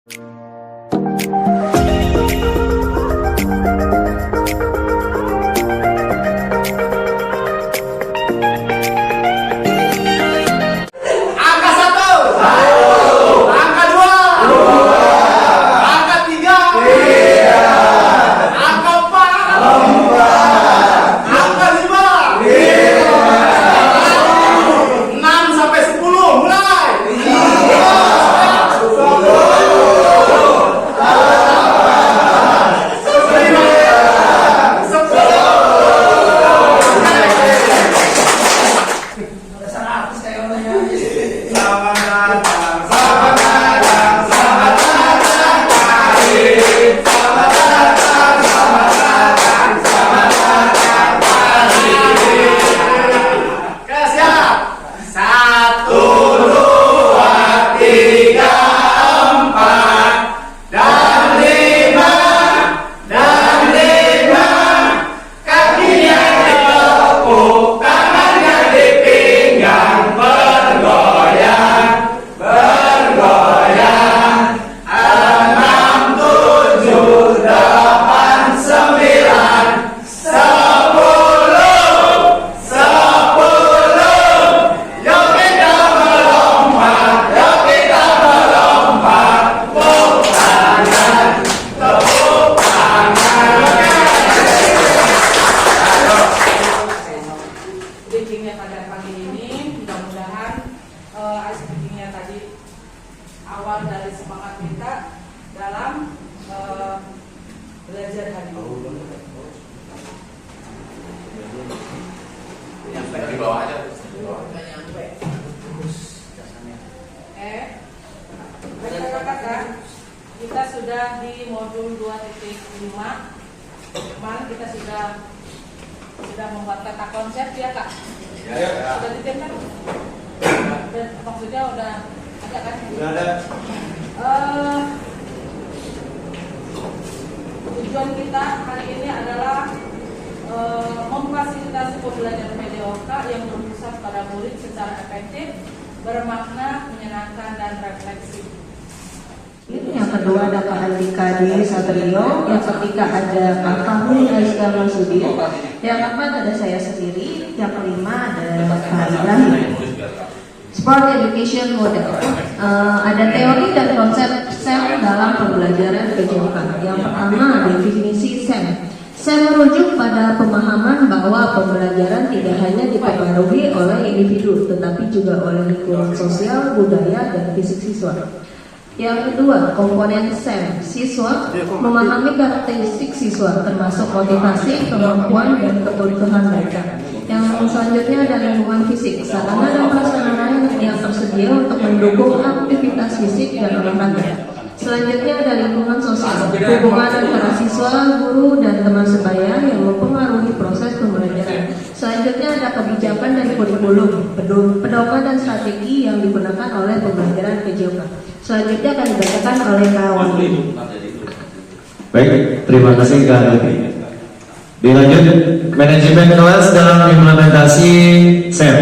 Awal dari semangat kita dalam belajar hari ini. Nyampe di bawah aja. Nyampe. Kata-kata kita sudah di modul 2.5. Kemarin kita sudah membuat kata konsep ya Kak. Ya. Sudah ditemkan? Dan maksudnya udah ada kan? Sudah ada. Tujuan kita hari ini adalah memfasilitasi pembelajaran PDOK yang berpusat pada murid secara efektif, bermakna, menyenangkan, dan refleksi. Yang kedua ada Pak Andika Dwi Satrio, yang ketiga ada Pak Fahmi Aizka Masudi, yang keempat ada saya sendiri, yang kelima ada Pak Ibrahim. Sport Education Model, ada teori dan konsep SEM dalam pembelajaran PJOK. Yang pertama, definisi SEM. SEM merujuk pada pemahaman bahwa pembelajaran tidak hanya dipengaruhi oleh individu, tetapi juga oleh lingkungan sosial, budaya, dan fisik siswa. Yang kedua, komponen SEM. Siswa memahami karakteristik siswa, termasuk motivasi, kemampuan, dan kebutuhan mereka. Yang selanjutnya ada lingkungan fisik, sarana dan prasarana yang tersedia untuk mendukung aktivitas fisik dan olahraga. Selanjutnya ada lingkungan sosial, hubungan antara siswa, guru, dan teman sebaya yang mempengaruhi proses pembelajaran. Selanjutnya ada kebijakan dan kurikulum, pedoman dan strategi yang digunakan oleh pembelajaran PJOK. Selanjutnya akan dibacakan oleh Kak Wandi. Baik, terima kasih Kak Wandi. Dilanjut, manajemen kelas dalam implementasi SEM,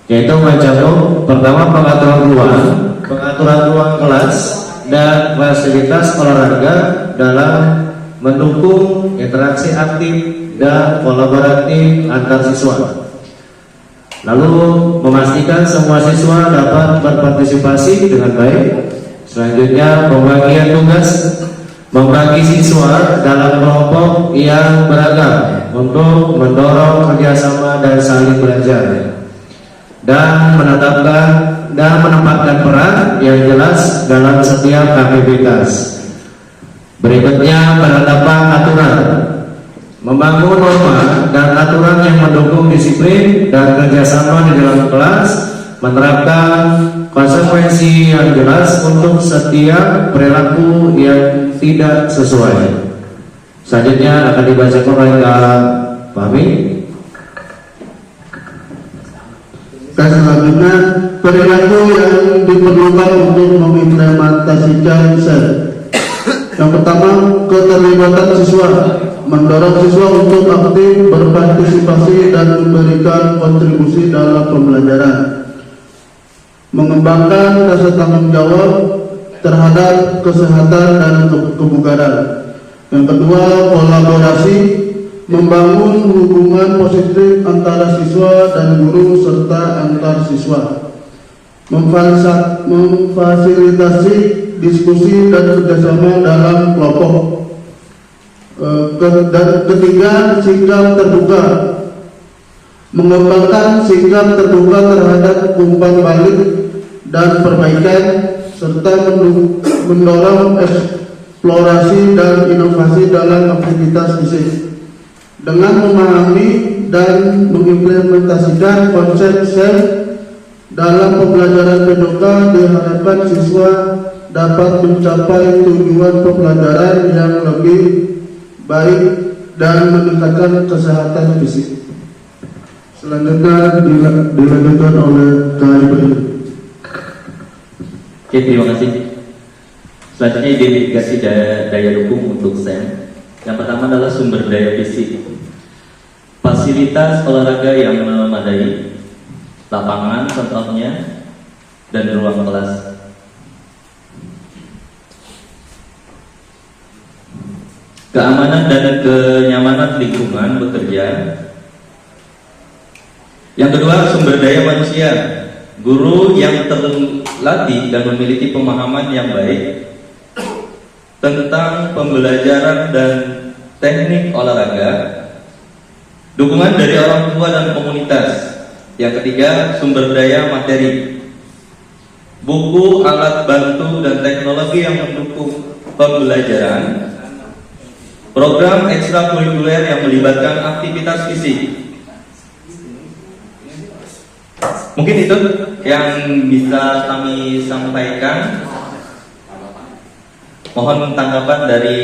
yaitu mencakup pertama pengaturan ruang kelas dan fasilitas olahraga dalam mendukung interaksi aktif dan kolaboratif antar siswa. Lalu memastikan semua siswa dapat berpartisipasi dengan baik. Selanjutnya pembagian tugas, membagi siswa dalam kelompok yang beragam untuk mendorong kerjasama dan saling belajar, dan menempatkan peran yang jelas dalam setiap aktivitas. Berikutnya penetapan aturan, membangun norma dan aturan yang mendukung disiplin dan kerjasama di dalam kelas, menerapkan konsekuensi yang jelas untuk setiap perilaku yang tidak sesuai. Selanjutnya akan dibacakan oleh Kak Fahmi. Selanjutnya, perilaku yang diperlukan untuk mengimplementasikan SEM. Yang pertama, keterlibatan siswa, mendorong siswa untuk aktif berpartisipasi dan memberikan kontribusi dalam pembelajaran. Mengembangkan rasa tanggung jawab, terhadap kesehatan dan kebugaran. Yang kedua, kolaborasi, membangun hubungan positif antara siswa dan guru serta antar siswa, memfasilitasi diskusi dan kerjasama dalam kelompok. Dan ketiga, sikap terbuka, mengembangkan sikap terbuka terhadap umpan balik dan perbaikan, serta mendorong eksplorasi dan inovasi dalam aktivitas fisik. Dengan memahami dan mengimplementasikan konsep SEM dalam pembelajaran PDK, diharapkan siswa dapat mencapai tujuan pembelajaran yang lebih baik dan meningkatkan kesehatan fisik. Selanjutnya dilanjutkan oleh KIP. Oke, terima kasih. Selanjutnya identifikasi daya dukung untuk SEM. Yang pertama adalah sumber daya fisik, fasilitas olahraga yang memadai, lapangan contohnya, dan ruang kelas. Keamanan dan kenyamanan lingkungan bekerja. Yang kedua, sumber daya manusia, guru yang terlatih dan memiliki pemahaman yang baik tentang pembelajaran dan teknik olahraga, dukungan dari orang tua dan komunitas. Yang ketiga, sumber daya materi, buku, alat bantu, dan teknologi yang mendukung pembelajaran, program ekstrakurikuler yang melibatkan aktivitas fisik. Mungkin itu yang bisa kami sampaikan. Mohon tanggapan dari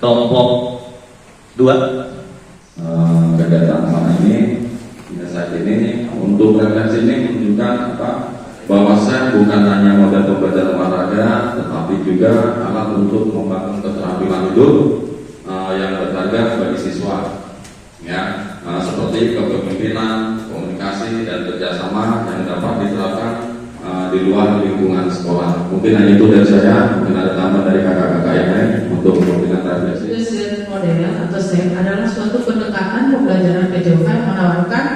kelompok 2. Kegiatan sama ini saat ini untuk referensi ini menunjukkan bahwa saya bukan hanya model pembelajaran olahraga, tetapi juga alat untuk membangun keterampilan hidup yang berharga bagi siswa, ya, seperti kepemimpinan, komunikasi, dan kerjasama yang dapat diterapkan di luar lingkungan sekolah. Mungkin hanya itu dari saya. Mungkin ada tambahan dari kakak-kakak yang lain untuk kepentingan refleksi. SEM model atau SEM adalah suatu pendekatan pembelajaran PJOK yang menawarkan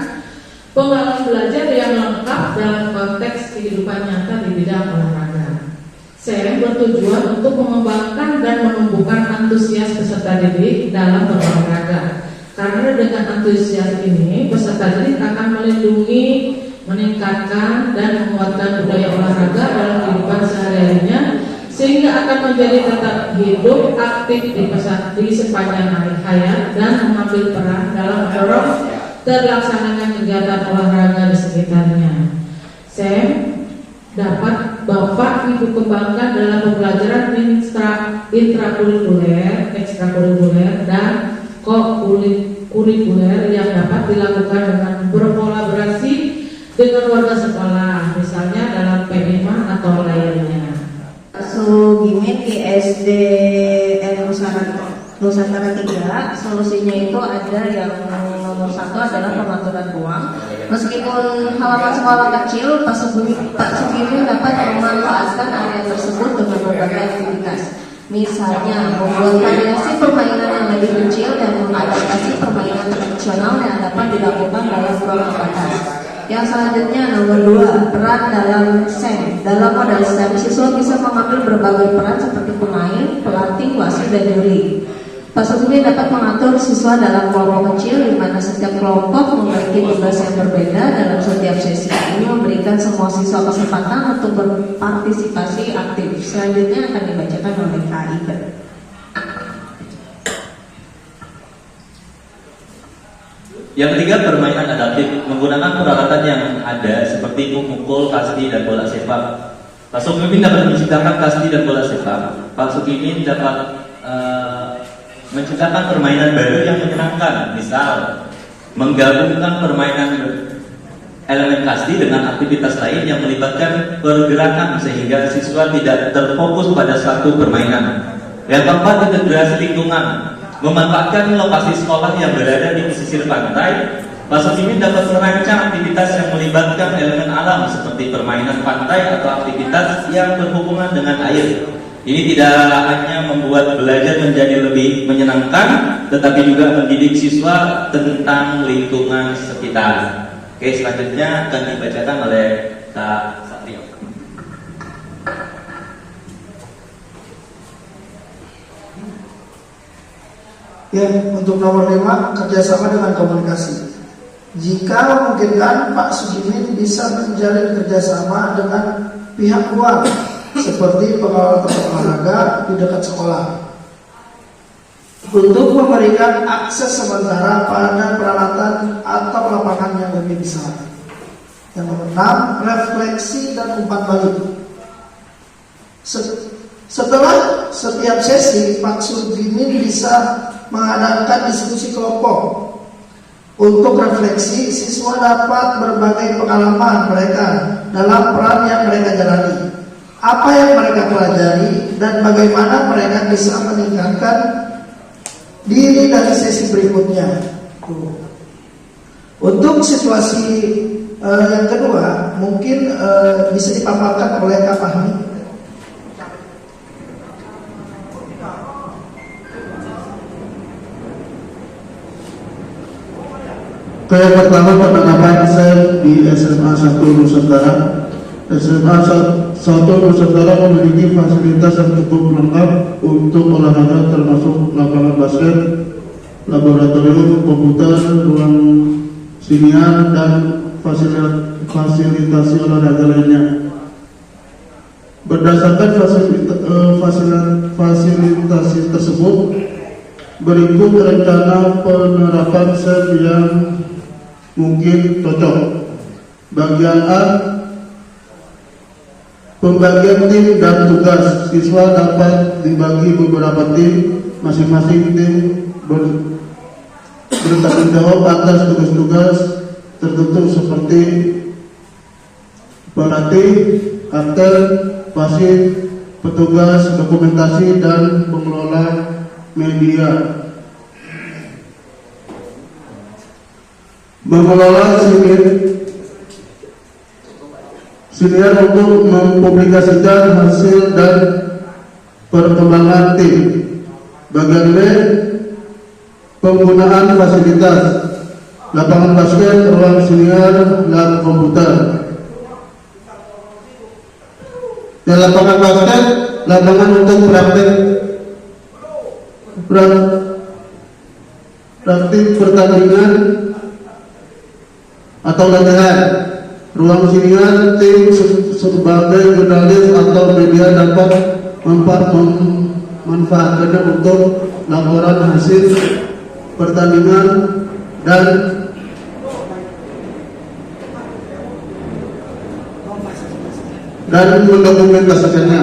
pengalaman belajar yang lengkap dalam konteks kehidupan nyata di bidang olahraga. SEM bertujuan untuk mengembangkan dan menumbuhkan antusias peserta didik dalam berolahraga. Karena dengan antusias ini, peserta didik akan melindungi, meningkatkan, dan menguatkan budaya olahraga dalam kehidupan sehari-harinya, sehingga akan menjadi tetap hidup aktif di sepanjang hayat dan mengambil peran dalam mendorong terlaksananya kegiatan olahraga di sekitarnya. SEM dapat Bapak Ibu kembangkan dalam pembelajaran intrakurikuler, ekstrakurikuler, dan kurikuler yang dapat dilakukan dengan berkolaborasi dengan warga sekolah, misalnya dalam PMA atau lainnya. Sugimin di SDN Nusantara 3, solusinya itu ada yang nomor 1 adalah pengaturan ruang. Meskipun halaman sekolah kecil, Pak Sugimin dapat memanfaatkan area tersebut dengan berbagai aktivitas. Misalnya, membuat variasi permainan yang lebih kecil dan mengadaptasi permainan tradisional yang dapat dilakukan dalam ruang terbatas. Yang selanjutnya nomor 2, peran dalam SEM. Dalam model SEM, siswa bisa mengambil berbagai peran seperti pemain, pelatih, wasit, dan juri. Pak Sugimin dapat mengatur siswa dalam kelompok kecil di mana setiap kelompok memiliki tugas yang berbeda dalam setiap sesi. Ini memberikan semua siswa kesempatan untuk berpartisipasi aktif. Selanjutnya akan dibacakan oleh KIP. Yang ketiga, permainan adaptif menggunakan peralatan yang ada seperti pemukul, kasti, dan bola sepak. Pak Sugimin dapat menciptakan kasti dan bola sepak. Pak Sugimin dapat menciptakan permainan baru yang menyenangkan, misal menggabungkan permainan elemen kasti dengan aktivitas lain yang melibatkan pergerakan sehingga siswa tidak terfokus pada satu permainan. Yang keempat, integrasi lingkungan, memanfaatkan lokasi sekolah yang berada di pesisir pantai Pak Sudimin dapat merancang aktivitas yang melibatkan elemen alam seperti permainan pantai atau aktivitas yang berhubungan dengan air. Ini tidak hanya membuat belajar menjadi lebih menyenangkan, tetapi juga mendidik siswa tentang lingkungan sekitar. Oke, selanjutnya akan dibacakan oleh Kak Satrio. Ya, untuk nomor 5, kerjasama dengan komunikasi. Jika memungkinkan, Pak Sudimin bisa menjalin kerjasama dengan pihak luar, seperti pengelola tempat olahraga di dekat sekolah, untuk memberikan akses sementara pada peralatan atau lapangan yang lebih besar. Yang nomor 6, refleksi dan umpan balik. Setelah setiap sesi, Pak Sudimin bisa mengadakan diskusi kelompok. Untuk refleksi, siswa dapat berbagai pengalaman mereka dalam peran yang mereka jalani, apa yang mereka pelajari, dan bagaimana mereka bisa meningkatkan diri dari sesi berikutnya. Untuk situasi yang kedua, mungkin bisa dipaparkan oleh Kak Fahmi. Yang pertama, penerapan SEM di SMA 1 Nusantara. SMA 1 Nusantara memiliki fasilitas yang cukup lengkap untuk olahraga, termasuk lapangan basket, laboratorium komputer, ruang siniar, dan fasilitasi olahraga lainnya. Berdasarkan fasilitasi tersebut, berikut rencana penerapan SEM yang mungkin cocok. Bagian A, pembagian tim dan tugas. Siswa dapat dibagi beberapa tim, masing-masing tim bertanggung jawab atas tugas-tugas tertentu seperti pelatih, aktor, wasit, petugas dokumentasi, dan pengelola media. Mengelola senior untuk mempublikasikan hasil dan perkembangan tim. Bagian B, penggunaan fasilitas, lapangan basket, ruang senior, lab komputer. Di lapangan basket, lapangan untuk praktik pertandingan atau latihan. Ruang siniar, tim sebagai jurnalis atau media dapat memanfaatkannya untuk laporan hasil pertandingan dan mendokumentasikannya.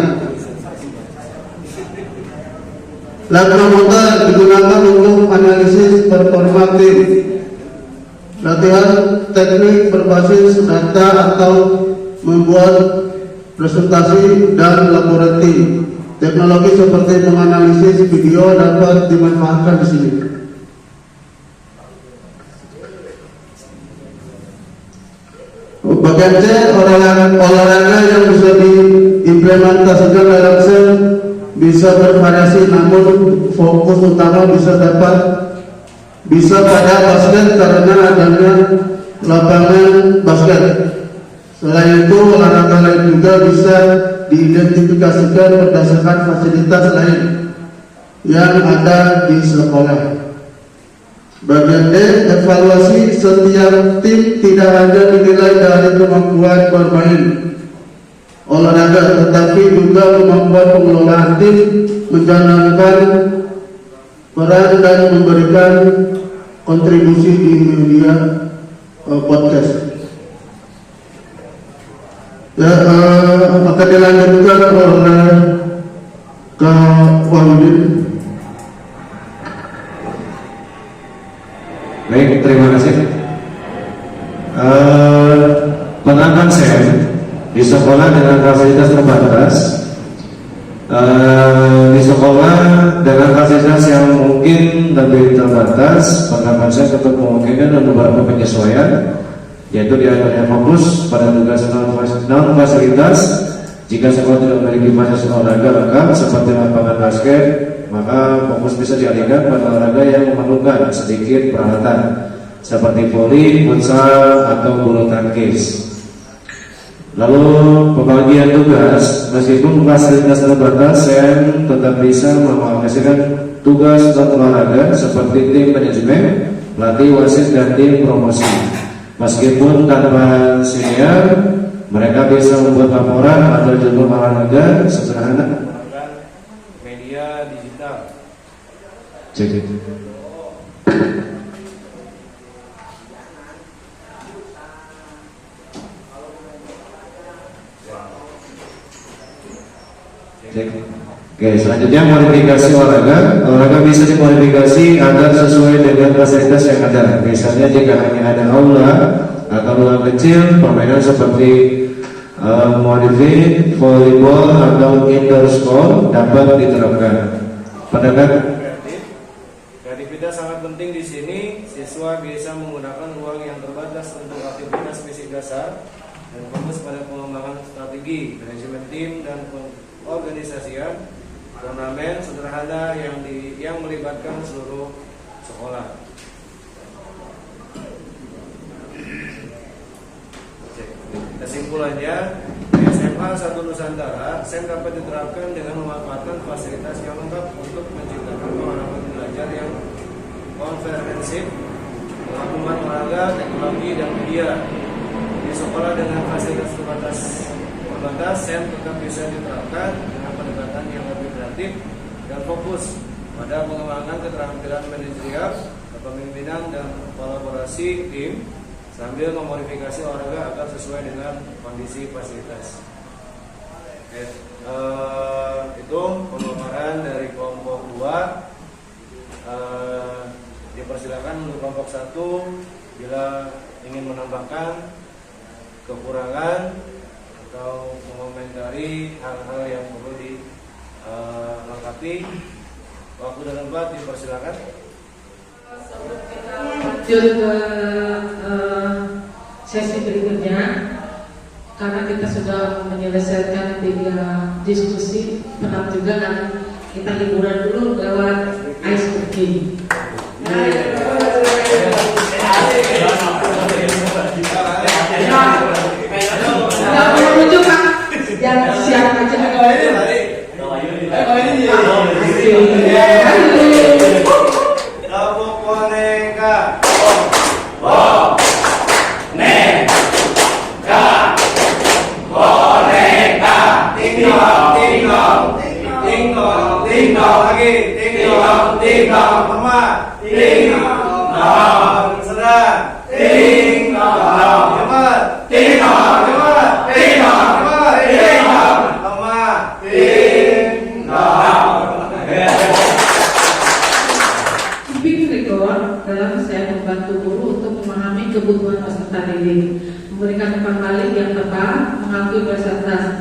Lab komputer digunakan untuk analisis performa tim, latihan teknik berbasis data atau membuat presentasi dan laboratorium. Teknologi seperti menganalisis video dapat dimanfaatkan di sini. Bagian C, olahraga yang bisa diimplementasikan dalam SEM bisa bervariasi, namun fokus utama bisa pada basket karena adanya lapangan basket. Selain itu, olahraga lain juga bisa diidentifikasikan berdasarkan fasilitas lain yang ada di sekolah. Bagian D, evaluasi setiap tim tidak hanya dinilai dari kemampuan bermain olahraga, tetapi juga kemampuan pengelolaan tim, menjalankan peran, dan memberikan kontribusi di media podcast. Ya, akan dilanjutkan oleh Kak Wahyudin. Baik, terima kasih. Penerapan SEM di sekolah dengan fasilitas terbatas, di sekolah dengan fasilitas yang mungkin mungkin lebih terbatas. Pendapat saya untuk memungkinkan ada beberapa penyesuaian, yaitu diantaranya fokus pada tugas non fasilitas. Jika sekolah tidak memiliki fasilitas olahraga lengkap seperti lapangan basket, maka fokus bisa dialihkan pada olahraga yang memerlukan sedikit peralatan seperti voli, futsal, atau bulu tangkis. Lalu pembagian tugas, meskipun fasilitas terbatas, saya tetap bisa mengalokasikan tugas non olahraga seperti tim manajemen, pelatih, wasit, dan tim promosi. Meskipun tanpa senior, mereka bisa membuat laporan atau jadwal olahraga sederhana. Media digital. Cek. Oke, selanjutnya modifikasi olahraga. Olahraga bisa dimodifikasi agar sesuai dengan fasilitas yang ada. Misalnya jika hanya ada aula atau ruang kecil, permainan seperti modifin, volleyball atau indoor sport dapat diterapkan. Pendapat Kreativitas sangat penting di sini. Siswa bisa menggunakan ruang yang terbatas untuk aktivitas fisik dasar dan fokus pada pengembangan strategi, manajemen tim, dan organisasian. Turnamen sederhana yang melibatkan seluruh sekolah. Kesimpulannya, di SMA 1 Nusantara, SEM dapat diterapkan dengan memanfaatkan fasilitas yang lengkap untuk menciptakan pengalaman belajar yang komprehensif, menggabungkan olahraga, teknologi, dan media. Di sekolah dengan fasilitas terbatas, SEM tetap bisa diterapkan dengan pendekatan yang lebih kreatif dan fokus pada pengembangan keterampilan manajerial, kepemimpinan, dan kolaborasi tim sambil memodifikasi olahraga agar sesuai dengan kondisi fasilitas. Itu pemaparan dari kelompok 2. Dipersilakan untuk kelompok 1 bila ingin menambahkan kekurangan atau mengomentari hal-hal yang perlu dilengkapi. Waktu dan tempat dipersilakan. Lanjut ke sesi berikutnya, karena kita sudah menyelesaikan 3 diskusi, penat juga kan kita liburan dulu lewat ice cooking. Nggak perlu rujuk kan? Yang siap aja. Kelompok boneka. Tinggal lagi, tinggal teman, tinggal sedang, tinggal cepat, tinggal teman, tinggal. Keeping record dalam saya membantu guru untuk memahami kebutuhan peserta didik, memberikan umpan balik yang tepat, mengakui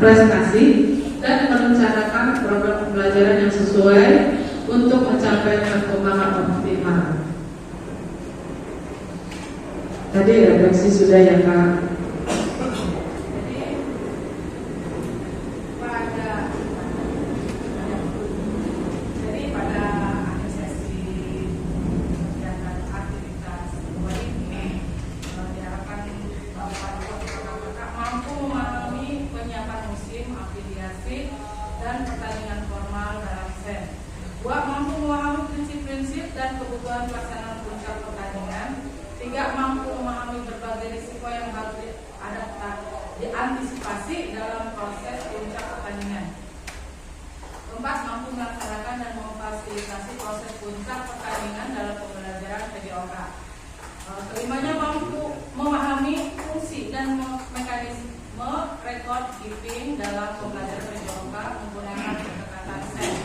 prestasi, dan merencanakan program pembelajaran yang sesuai untuk mencapai perkembangan optimal. Tadi redaksi sudah ya Kak. Diantisipasi dalam proses puncak pertandingan. 4. Mampu melaksanakan dan memfasilitasi proses puncak pertandingan dalam pembelajaran PJOK. 5-nya mampu memahami fungsi dan mekanisme record keeping dalam pembelajaran PJOK menggunakan pendekatan SEM.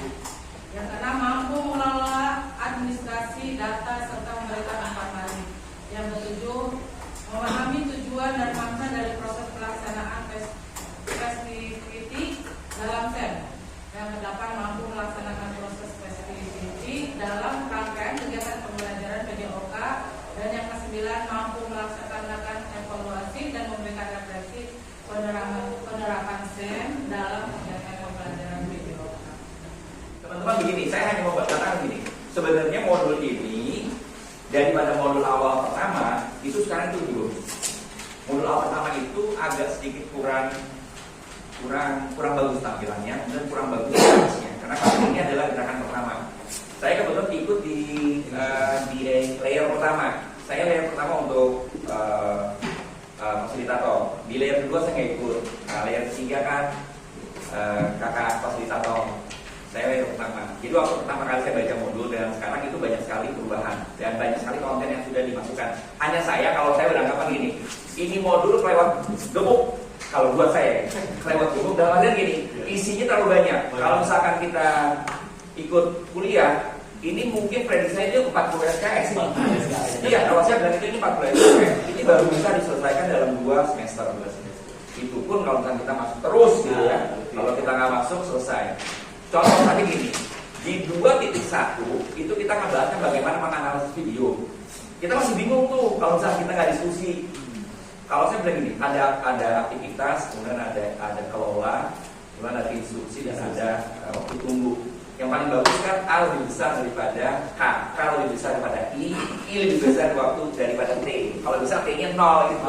Yang ke-6, mampu mengelola administrasi data serta memberikan umpan balik. Yang ke-7, memahami tujuan dan makna dari proses pelaksanaan festivity dalam SEM. Yang ke-8, mampu melaksanakan proses festivity dalam rangka teman-teman begini, saya hanya mau katakan begini. Sebenarnya modul ini daripada modul awal pertama itu sekarang itu dulu. Modul awal pertama itu agak sedikit kurang bagus tampilannya dan kurang bagus hasilnya. Karena ini adalah gerakan pertama. Saya kebetulan ikut di layer pertama. Saya layer pertama untuk fasilitator. Di layer kedua saya nggak ikut. Nah, layer ketiga kan kakak fasilitator. Saya layer pertama. Jadi waktu pertama kali saya baca modul dan sekarang itu banyak sekali perubahan dan banyak sekali konten yang sudah dimasukkan. Hanya saya kalau saya beranggapan gini, ini modul kelewat gemuk. Kalau buat saya kelewat gemuk dalam artian gini, isinya terlalu banyak. Kalau misalkan kita ikut kuliah, ini mungkin prediksi saya itu 40 SKS. Iya, kalau saya bilang itu ini 40 SKS. Ini baru bisa diselesaikan dalam 2 semester. Itu pun kalau misalkan kita masuk terus gitu ya. Kalau kita nggak masuk selesai. Contoh tadi gini, di 2.1 itu kita ngebahasnya bagaimana menganalisis video. Kita masih bingung tuh kalau misalnya kita nggak diskusi. Kalau saya bilang gini, ada aktivitas, kemudian ada kelola, kemudian ada instruksi dan ada waktu tunggu. Yang paling bagus kan A lebih besar daripada H, K lebih besar daripada I lebih besar waktu daripada T. Kalau bisa T-nya 0 gitu.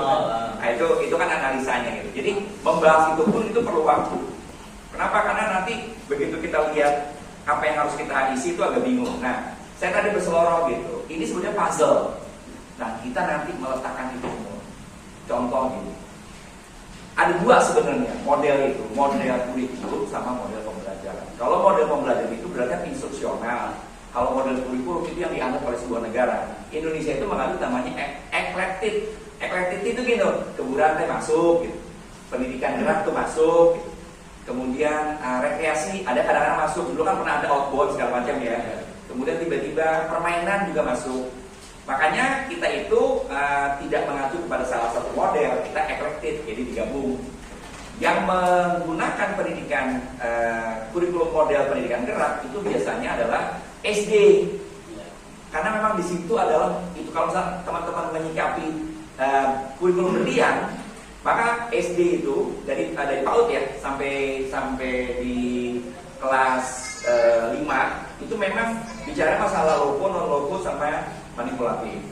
Nah itu kan analisanya gitu. Jadi membahas itu pun itu perlu waktu. Kenapa? Karena nanti begitu kita lihat apa yang harus kita isi itu agak bingung. Nah, saya tadi berseloroh gitu. Ini sebenarnya puzzle. Nah, kita nanti meletakkan itu semua. Contoh gini. Ada 2 sebenarnya model itu, model kurikulum sama model pembelajaran. Kalau model pembelajaran itu berarti instruksional. Kalau model kurikulum itu yang dianggap oleh sebuah negara. Indonesia itu menganut namanya eklektik. Eklektik itu gitu, keburan masuk gitu. Pendidikan gerak tuh masuk gitu. Kemudian rekreasi ada kadang-kadang masuk. Dulu kan pernah ada outbound segala macam ya. Kemudian tiba-tiba permainan juga masuk. Makanya kita itu tidak mengacu kepada salah satu model, kita eklektik, jadi digabung. Yang menggunakan pendidikan kurikulum model pendidikan gerak itu biasanya adalah SD. Karena memang di situ adalah itu kalau misalnya teman-teman menyikapi kurikulum berlian, maka SD itu dari PAUD ya sampai di kelas 5 itu memang bicara masalah logo, non logo sampai manipulatif.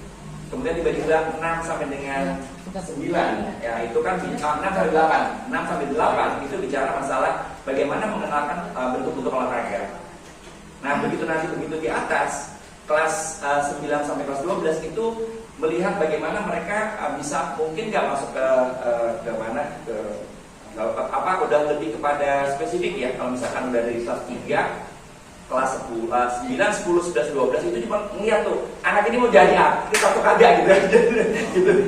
Kemudian tiba-tiba 6 sampai dengan 9 ya itu kan 6 sampai 8 itu bicara masalah bagaimana mengenalkan bentuk-bentuk olahraga. Nah begitu di atas kelas 9 sampai kelas 12 itu melihat bagaimana mereka bisa mungkin nggak masuk ke mana udah lebih kepada spesifik ya. Kalau misalkan udah dari kelas 3 kelas 10, 9, 10, 11, 12 itu cuma ngeliat tuh anak ini mau jadi apa, kita tuh kagak gitu.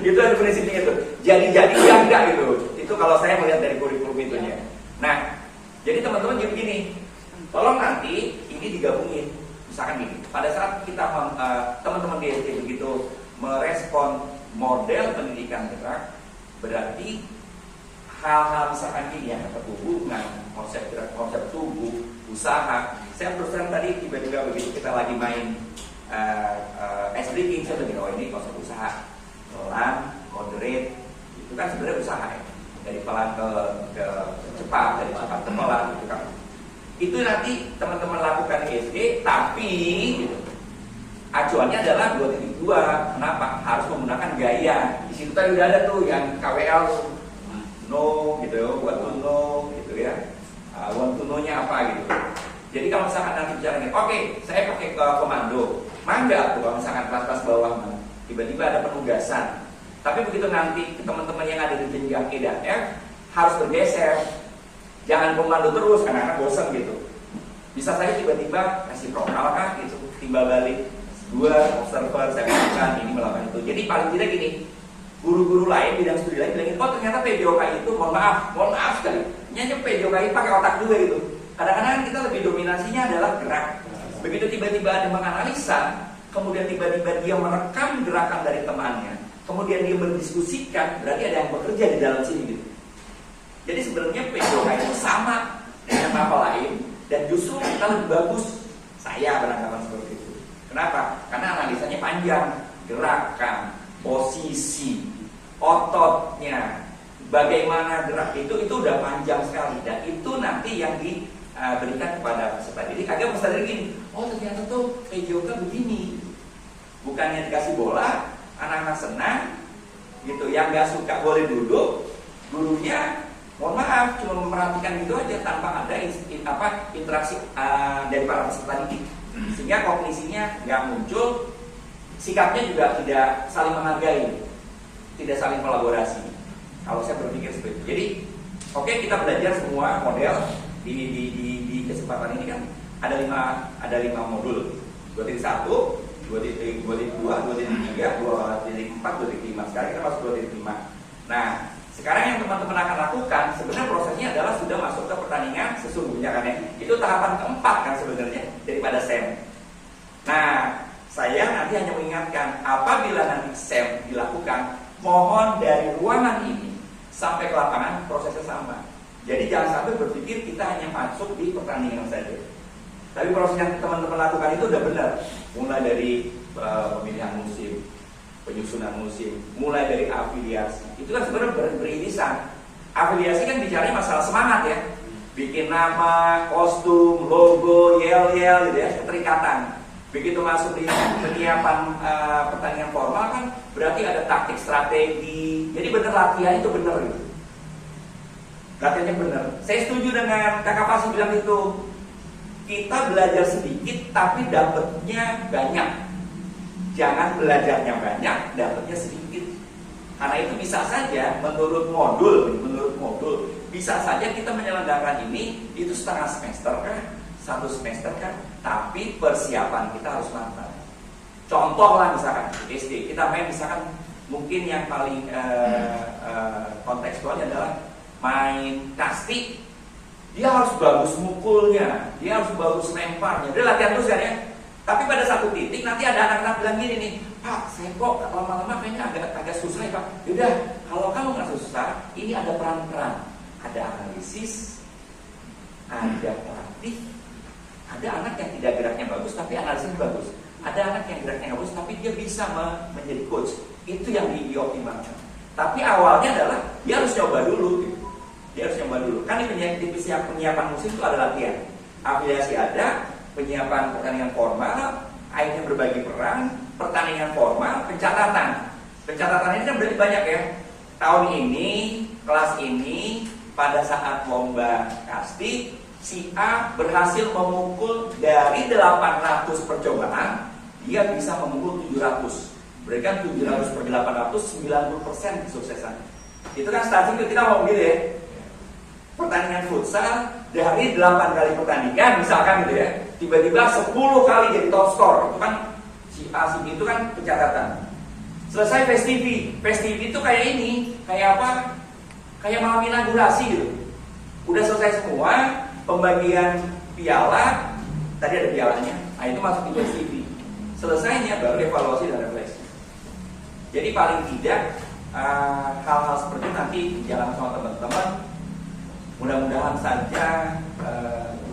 Itu ada prinsipnya itu. Jadi ya enggak gitu. Itu kalau saya melihat dari kurikulum itunya. Nah, jadi teman-teman jadi gini, tolong nanti ini digabungin. Misalkan gini, pada saat kita teman-teman di SD begitu merespon model pendidikan gerak, berarti hal-hal misalkan ini yang hubungan, konsep gerak, konsep tubuh, usaha. Saya terus terang tadi tiba-tiba begitu kita lagi main ice breaking, saya bilang oh ini konsep usaha, pelan, moderate, itu kan sebenarnya usaha ya. Dari pelan ke cepat, dari cepat ke pelan gitu kan. Itu nanti teman-teman lakukan di SD, tapi gitu, acuannya adalah 2.2. Kenapa? Harus menggunakan gaya. Di situ tadi udah ada tuh yang KWL no gitu, want to know gitu ya. Want to know-nya apa gitu. Jadi kalau misalkan nanti bicaranya, oke, saya pakai komando, mangga tuh kalau misalkan kelas-kelas bawah tiba-tiba ada penugasan. Tapi begitu nanti teman-teman yang ada di jenjang E dan F harus bergeser. Jangan komando terus, karena bosan gitu. Bisa saya tiba-tiba kasih prokal kan gitu, timbal balik 2 observer, saya melakukan ini melakukan itu. Jadi paling tidak gini, guru-guru lain bidang studi lain bilangin, oh ternyata PJOK itu mohon maaf sekali, nyanyi PJOK pakai otak juga gitu. Kadang-kadang kita lebih dominasinya adalah gerak. Begitu tiba-tiba ada menganalisa, kemudian tiba-tiba dia merekam gerakan dari temannya, kemudian dia mendiskusikan, berarti ada yang bekerja di dalam sini gitu. Jadi sebenarnya PJOK itu sama dengan apa lain, dan justru kita lebih bagus. Saya beranggapan seperti itu. Kenapa? Karena analisanya panjang, gerakan, posisi, ototnya, bagaimana gerak itu udah panjang sekali, dan itu nanti yang berikan kepada peserta didik agar peserta didik gini, oh ternyata tuh PJOK begini, bukannya dikasih bola anak-anak senang gitu, yang nggak suka boleh duduk, gurunya mohon maaf cuma memperhatikan gitu aja tanpa ada interaksi dari para peserta didik, sehingga kognisinya nggak muncul, sikapnya juga tidak saling menghargai, tidak saling kolaborasi. Kalau saya berpikir seperti itu. Jadi oke, kita belajar semua model di kesempatan ini kan ada 5 modul, 2.1, 2.2, 2.3, 2.4, 2.5. Sekarang kita masuk 2.5. Nah, sekarang yang teman-teman akan lakukan sebenarnya prosesnya adalah sudah masuk ke pertandingan sesungguhnya kan ya. Itu tahapan keempat kan sebenarnya daripada SEM. Nah, saya nanti hanya mengingatkan apabila nanti SEM dilakukan, mohon dari ruangan ini sampai ke lapangan prosesnya sama. Jadi jangan sampai berpikir kita hanya masuk di pertandingan saja. Tapi proses yang teman-teman lakukan itu udah benar. Mulai dari pemilihan musim, penyusunan musim, mulai dari afiliasi. Itu kan sebenarnya beririsan. Afiliasi kan bicaranya masalah semangat ya. Bikin nama, kostum, logo, yel-yel gitu ya, keterikatan. Begitu masuk di penyiapan pertandingan formal kan berarti ada taktik, strategi. Jadi benar latihan itu benar gitu. Latihannya benar. Saya setuju dengan Kakak Pasi bilang itu. Kita belajar sedikit tapi dapatnya banyak. Jangan belajarnya banyak, dapatnya sedikit. Karena itu bisa saja menurut modul bisa saja kita menyelenggarakan ini itu setengah semester kan, 1 semester kan, tapi persiapan kita harus matang. Contoh lah misalkan SD, kita main misalkan mungkin yang paling kontekstualnya adalah main kasti. Dia harus bagus mukulnya, dia harus bagus lemparnya. Dia latihan terus kan ya. Tapi pada satu titik nanti ada anak-anak bilang gini nih, Pak, saya kok lama-lama kayaknya agak susah ya Pak. Yaudah, kalau kamu nggak susah, ini ada peran-peran, ada analisis, ada praktik, ada anak yang tidak geraknya bagus tapi analisisnya bagus, ada anak yang geraknya bagus tapi dia bisa menjadi coach. Itu yang dioptimalkan. Tapi awalnya adalah dia harus coba dulu. Gitu. Dia harus coba dulu. Kan di penyiapan musim itu ada latihan, afiliasi ada, penyiapan pertandingan formal, akhirnya berbagi peran, pertandingan formal, pencatatan. Pencatatan ini kan berarti banyak ya. Tahun ini, kelas ini, pada saat lomba kasti, si A berhasil memukul dari 800 percobaan, dia bisa memukul 700. Berikan 700 per 800, 90% kesuksesan. Itu kan statistik kita ngomong gitu ya. Pertandingan futsal dari 8 kali pertandingan misalkan gitu ya, tiba-tiba 10 kali jadi top skor. Itu kan si A, si B itu kan pencatatan. Selesai Festivi itu kayak ini, kayak apa? Kayak malam inaugurasi gitu. Udah selesai semua, pembagian piala, tadi ada pialanya. Nah itu masuk di Festivi. Selesainya baru evaluasi dan refleksi. Jadi paling tidak hal-hal seperti itu nanti jalan sama teman-teman. Mudah-mudahan saja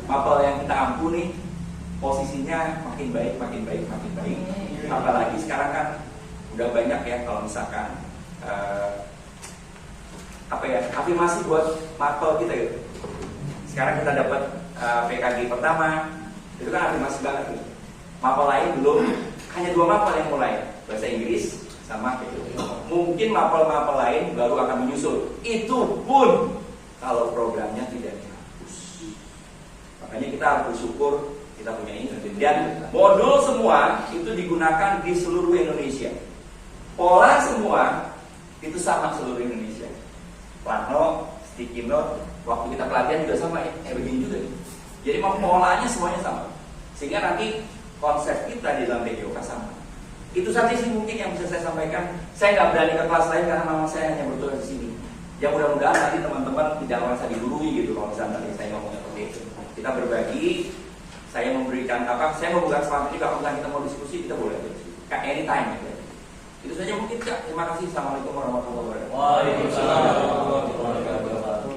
mapel yang kita ampuni posisinya makin baik. Apalagi sekarang kan udah banyak ya kalau misalkan afirmasi buat mapel kita gitu. Sekarang kita dapat PKG pertama, itu kan afirmasi banget gitu. Mapel lain belum, hanya 2 mapel yang mulai, bahasa Inggris sama gitu. Mungkin mapel-mapel lain baru akan menyusul. Itu pun kalau programnya tidak dihapus. Makanya kita harus bersyukur kita punya ini. Dan modul semua itu digunakan di seluruh Indonesia. Pola semua itu sama seluruh Indonesia. Plano, sticky note, waktu kita pelatihan juga sama ya. Begini juga. Jadi polanya semuanya sama. Sehingga nanti konsep kita di dalam PJOK sama. Itu saja sih mungkin yang bisa saya sampaikan. Saya nggak berani ke kelas lain karena memang saya hanya bertugas di sini. Ya mudah-mudahan nanti teman-teman tidak merasa digurui gitu kalau misalnya tadi saya ngomongnya seperti itu. Kita berbagi, saya memberikan saya membuka kesempatan juga kalau kita mau diskusi kita boleh diskusi. Anytime ya. Itu saja mungkin Kak. Terima kasih. Assalamualaikum warahmatullahi wabarakatuh. Waalaikumsalam warahmatullahi wabarakatuh.